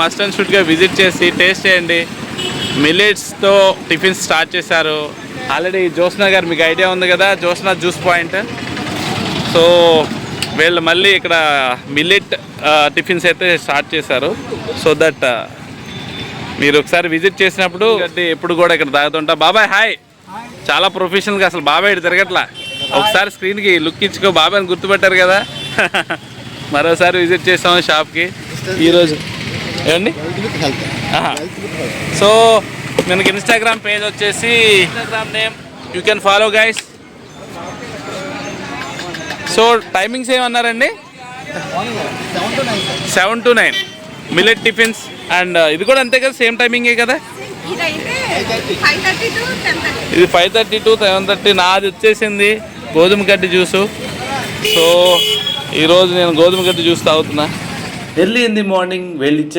Must and షుడ్గా visit చేసి taste చేయండి. మిల్లెట్స్తో tiffins start చేశారు ఆల్రెడీ. జ్యోత్స్న గారు మీకు ఐడియా ఉంది కదా, జ్యోత్స్న జ్యూస్ పాయింట్. సో వీళ్ళు మళ్ళీ ఇక్కడ మిల్లెట్ టిఫిన్స్ అయితే స్టార్ట్ చేశారు. సో దట్ మీరు ఒకసారి విజిట్ చేసినప్పుడు ఎప్పుడు కూడా ఇక్కడ తాగుతుంటా. బాబాయ్ హాయ్. చాలా ప్రొఫెషనల్గా అసలు బాబాయ్ ఇటు తిరగట్లా. ఒకసారి స్క్రీన్కి లుక్ ఇచ్చుకో, బాబాయ్ అని గుర్తుపెట్టారు కదా. మరోసారి విజిట్ చేస్తాము షాప్కి ఈరోజు. ఏమండి? సో మనకి ఇన్స్టాగ్రామ్ పేజ్ వచ్చేసి, Instagram name you can follow guys. So timings ఏమన్నారండి? 7 to 9 మిల్లెట్ టిఫిన్స్. అండ్ ఇది కూడా అంతే కదా, సేమ్ టైమింగే కదా. ఇది 5:30 to 7:30. నాది వచ్చేసింది గోధుమ గడ్డి జ్యూసు. సో ఈరోజు నేను గోధుమ గడ్డి జ్యూస్ తాగుతున్నా. Early in the morning వెళ్ళిచ్చే